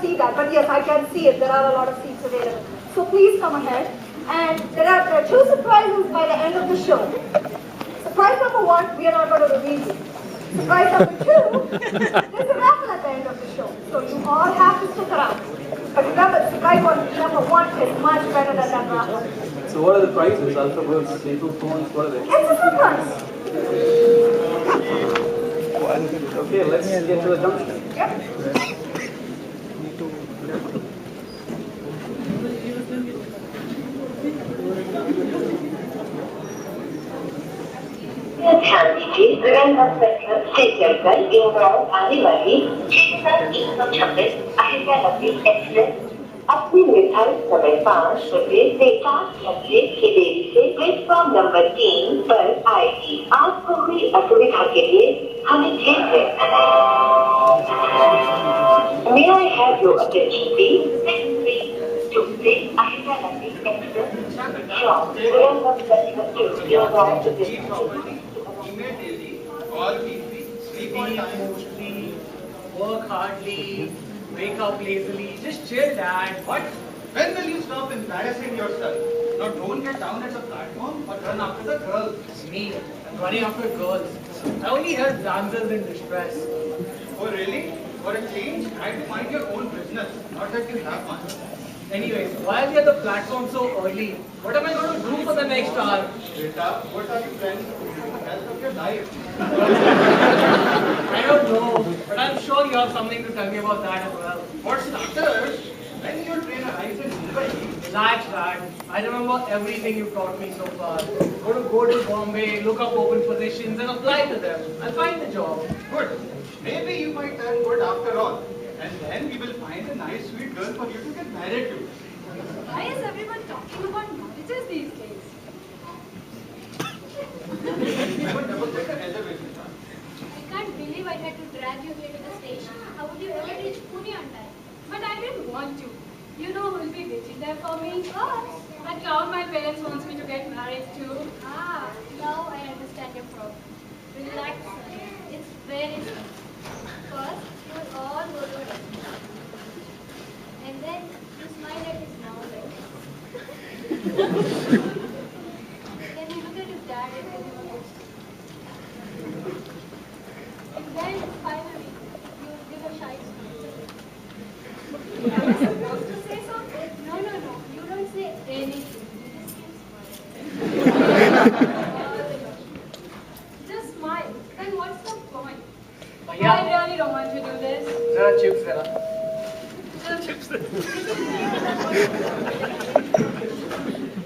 cannot see that, but yes, I can see it. There are a lot of seats available. So please come ahead. And there are two surprises by the end of the show. Surprise number one, we are not going to reveal you. Surprise number two, there's a raffle at the end of the show. So you all have to stick around. But remember, surprise number one is much better than that raffle. So what are the prices? Alphabets, Bluetooth phones, what are they? It's a surprise. Okay, let's get to the junction. Yep. ध्यान दीजिए विरंगाक्षर से चलकर इंदौर आने वाली 6126 Ahilyanagari express अपने निर्धारित समय 5 बजे से 7 घंटे की देरी से प्लेटफॉर्म नंबर 3 पर आएगी। आपको हुई असुविधा के लिए हमें खेद है। May I have your attention please? 6326 Ahilyanagari express from विरंगाक्षर to Indore to Immediately, all people sleep on time. Mostly, work hardly, wake up lazily, just chill, Dad. What? When will you stop embarrassing yourself? Now don't get down at the platform or run after the girls. It's me. I'm running after girls. I only help damsels in distress. Oh really? For a change, try to mind your own business. Not that you have one. Anyways, why are we at the platform so early? What am I going to do for the next hour? Beta, what are you planning to do with the rest of your life? I don't know, but I'm sure you have something to tell me about that as well. For starters, when your train arrives in Mumbai, Relax, Dad. I remember everything you've taught me so far. Go to Bombay, look up open positions and apply to them. I'll find the job. good. Maybe you might turn good after all. And then we will find a nice sweet girl for you to get married to. Why is everyone talking about marriages these days? Never double check the reservation chart. I can't believe I had to drag you here to the station. How would you ever reach Pune on time? But I didn't want to. You know who will be waiting there for me? Us. That clown my parents wants me to get married to. Ah, now I understand your problem. Relax, Sonia. It's very simple. First, you will all go to a restaurant. And then you smile at his now legs. Then you look at his dad and tell him about it. And then finally, you give a shy smile. Am I supposed to say something? No. You don't say anything. You just keep smiling. Just smile. Then what's the point? I really don't want to do this. Zara chips, Zara.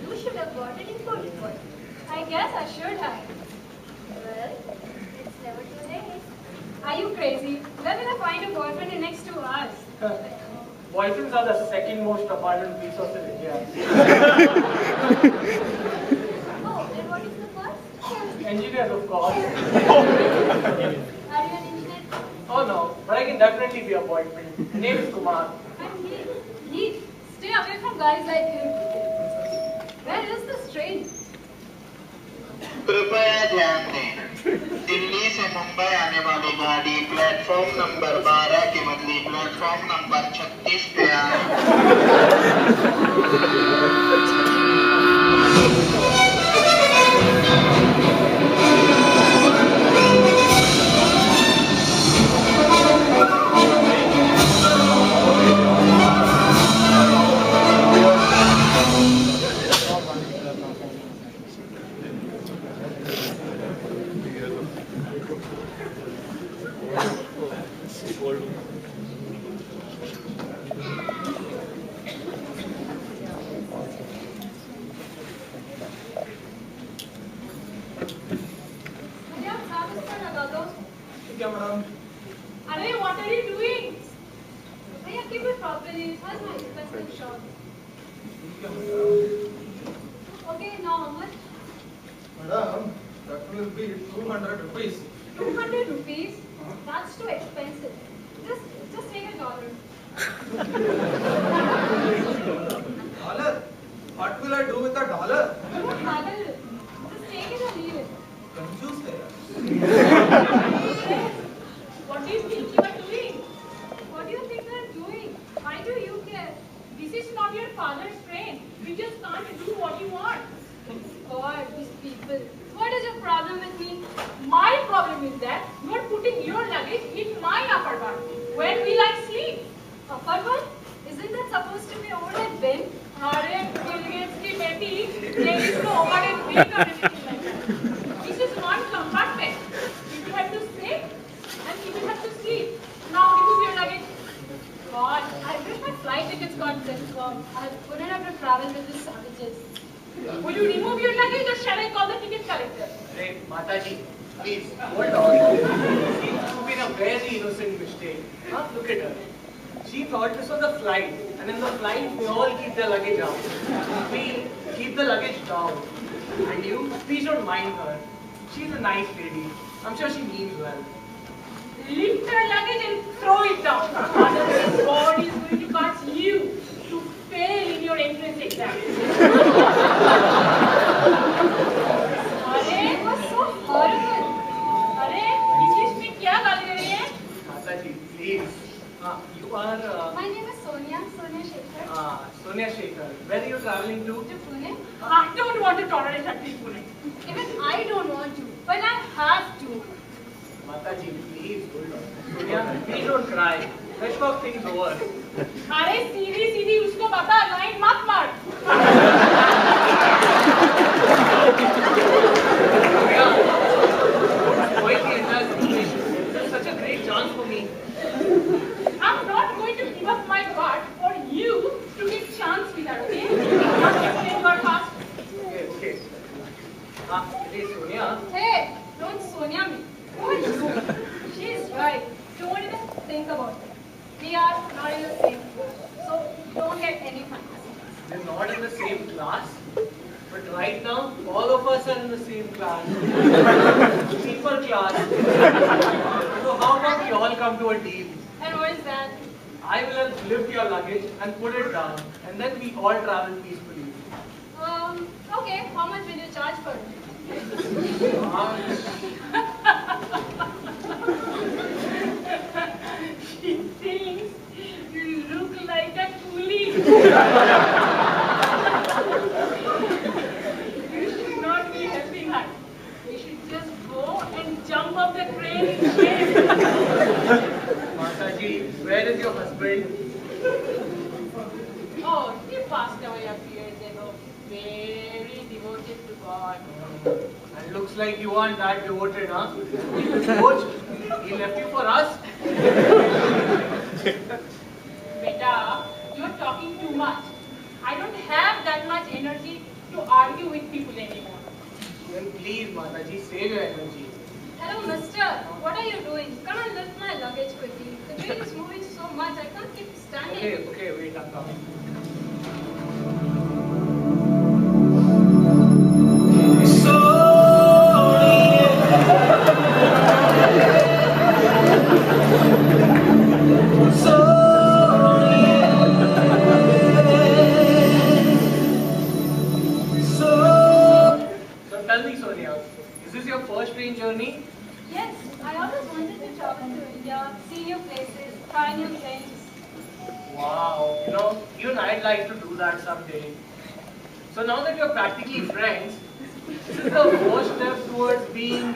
You should have got it in good one. I guess I should have. Well, it's never too late. Are you crazy? Where will I find a boyfriend in next 2 hours? Boyfriends are the second most abundant resource in India. Oh, and what is the first? Engineers, of course. Are you an engineer? Oh no, but I can definitely be a boyfriend. His name is Kumar. And he, stay away from guys like him. Where is this train? कृपया ध्यान दें दिल्ली से मुंबई आने वाली गाड़ी platform number 12 के बदले platform number 36 पे आए। Arey, what are you doing? Bhaiya, keep it properly. Where's my expensive shot? Okay, now how much? Madam, that will be 200 rupees. 200 rupees? That's too expensive. Just take $1. Dollar? What will I do with a dollar? Don't haggle. Just take it or leave it. Confused है यार। What do you think you are doing? What do you think you are doing? I can't do what you want. God, these people. What is your problem with me? My problem is that you are putting your luggage in my upper berth. When will I sleep? Upper berth? Isn't that supposed to be overhead bin? Arey, Bill Gates ki baby, there is no overhead bin or anything like that. This is one compartment. People have to sit and people have to sleep. Now remove your luggage. God, I wish my flight tickets got confirmed. I wouldn't have to travel with these savages. Will you remove your luggage or shall I call the ticket collector? Hey, Mataji, please, hold on. Seems to have been a very innocent mistake. Huh? Look at her. She thought this was a flight, and in the flight, they all keep their luggage out. We keep the luggage down. And you, please don't mind her. She's a nice lady. I'm sure she means well. Lift her luggage and throw it down. Otherwise, God is going to cause you to fail in your entrance exam. Arey, it was so horrible. अरे English में क्या गाली दे रही है? Mataji, please. You are My name is Sonia Shekhar. Sonia Shekhar. Where are you traveling to? To Pune. I don't want to tolerate her people. Even I don't want to, but I have to. Mataji, please hold on. Sonia, please don't cry. Let's talk things over. अरे सीधी सीधी उसको बता line मत मार. Sonia, don't spoil the entire situation. This is such a great chance for me. I'm not going to give up my part for you to get chance with her, okay? Not explain her fast. Okay. Hey, Sonia. Hey, don't Sonia me. Who is you? She's right. Don't even think about it. We are not in the same class, so don't get any fantasy. We're not in the same class, but right now, all of us are in the same class. Sleeper class. So how about we all come to a deal? And what is that? I will lift your luggage and put it down, and then we all travel peacefully. Okay, how much will you charge for it? She thinks you look like a coolie. You should not be helping her. You should just go and jump off the train in shame. Mataji, where is your husband? Oh, he passed away a few years ago. Very devoted to God. And looks like you aren't that devoted, huh? Coach, he left you for us? Beta, you're talking too much. I don't have that much energy to argue with people anymore. Then please, Mataji, save your energy. Hello, mister. What are you doing? Come and lift my luggage quickly. The train is moving so much, I can't keep standing. Okay, wait, I'm coming. So tell me, Sonia, is this your first train journey? Yes, I always wanted to travel to India, see new places, try new things. Wow, even I'd like to do that someday. So now that you're practically friends, this is the first step towards being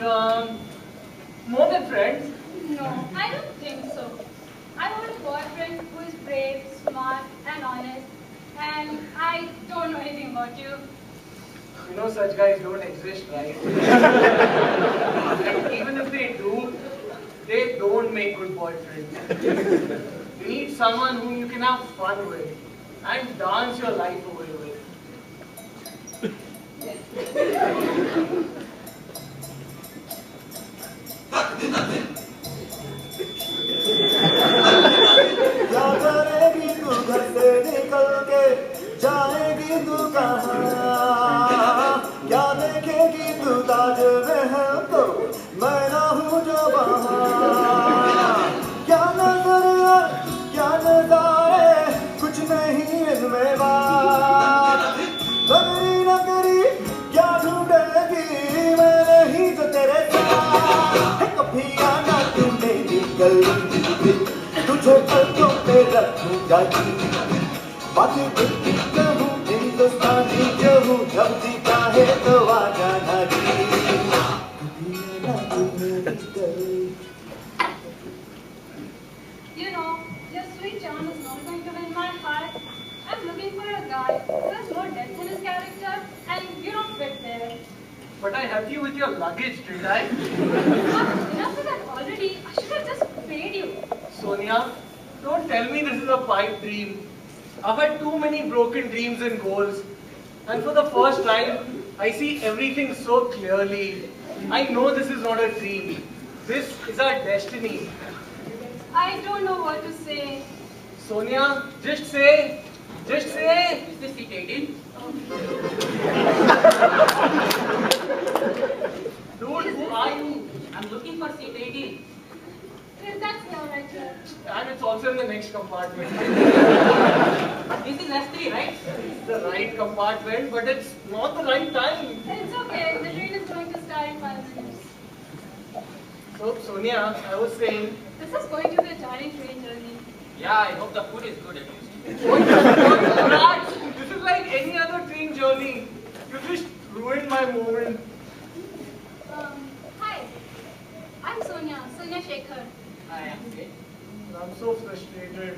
more than friends. No, I don't think so. I want a boyfriend who is brave, smart, and honest. And I don't know anything about you. You know such guys don't exist, right? And even if they do, they don't make good boyfriends. You need someone whom you can have fun with and dance your life away with. क्या करेगी तू घर से निकल के जाएगी तू कहाँ क्या देखेगी तू ताज महल तो मैं ना हूँ जो वहाँ क्या नजर क्या नजारे कुछ नहीं इनमें बात नगरी नगरी क्या ढूंढेगी मैं नहीं जो तेरे साथ कभी आना तू मेरी गली तुझे पलकों पे रखूंगा जी बातें कहूँ हिंदुस्तानी जो हूँ जब भी चाहे तो आ जाना जी You know, your sweet charm is not going to win my heart. I'm looking for a guy who has more depth in his character, and you don't fit there. But I helped you with your luggage, didn't I? Enough with that already. I should have just paid you. Sonia, don't tell me this is a pipe dream. I've had too many broken dreams and goals. And for the first time, I see everything so clearly. I know this is not a dream. This is our destiny. I don't know what to say. Sonia, just say. Just say. Is this seat 18? Dude, who are you? I'm looking for seat 18. Yes, that's all right, sir. And it's also in the next compartment. This is S3, right? It's the right compartment, but it's not the right time. It's okay. The train is going to start in 5 minutes. So, Sonia, I was saying, This is going to be a tiring train journey. Yeah, I hope the food is good at least. relax. This is like any other train journey. You just ruined my moment. Hi. I'm Sonia Shekhar. I am okay. I'm so frustrated.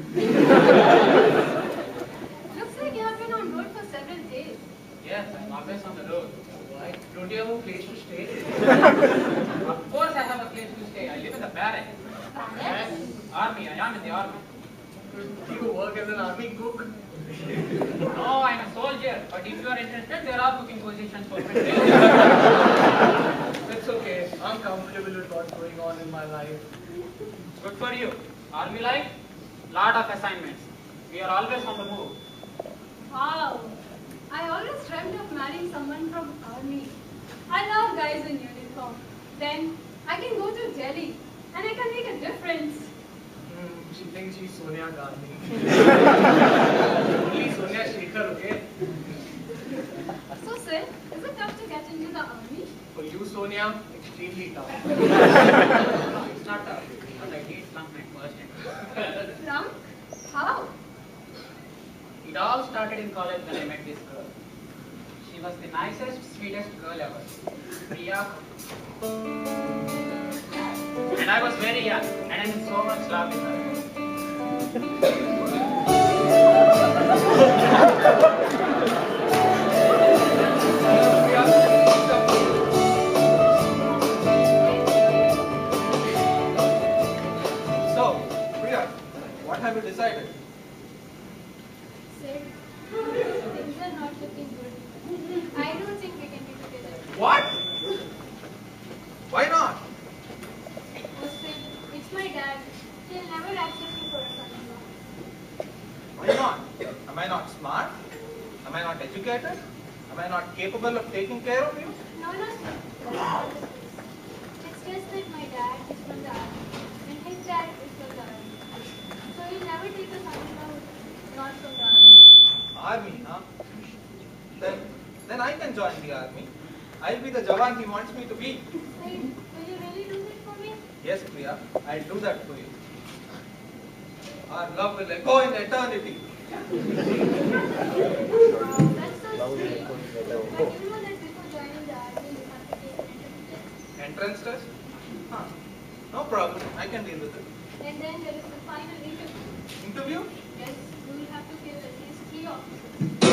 Looks like you have been on road for several days. Yes, I'm always on the road. Why? Don't you have a place to stay? Of course I have a place to stay. I live in the barracks. Yes. Army, I am in the army. Do you work as an army cook? No, I'm a soldier. But if you are interested, there are cooking positions for me. It's okay. I'm comfortable with what's going on in my life. Good for you. Army life, lot of assignments. We are always on the move. Wow. I always dreamt of marrying someone from army. I love guys in uniform. Then I can go to Delhi and I can make a difference. She thinks she's Sonia Gandhi. Only Sonia Shekhar, okay? So, sir, is it tough to get into the army? For you, Sonia, extremely tough. It's not tough, because I did slump my first interview. Slump? How? It all started in college when I met this girl. She was the nicest, sweetest girl ever. Priya. And I was very young, and I'm in so much love with her. So, Priya, what have you decided? Sir, things are not looking good. I don't think we can be together. What? Why not? Oh, sir, it's my dad. He'll never accept me for a son-in-law. Why not? Am I not smart? Am I not educated? Am I not capable of taking care of you? No, no, sir. That's not the case. It's just that my dad is from the army, and his dad is from the army. So he'll never take a son-in-law who's not from the army. Army, huh? Then I can join the army. I'll be the Jawan he wants me to be. Sir, will you really do this for me? Yes, Priya, I'll do that for you. Our love will echo in eternity. Wow, that's so sweet. But you know that before joining the army, you have to take an entrance test. Entrance test? Huh. No problem, I can deal with it. And then there is the final interview. Interview? Yes, you will have to kill at least 3 officers.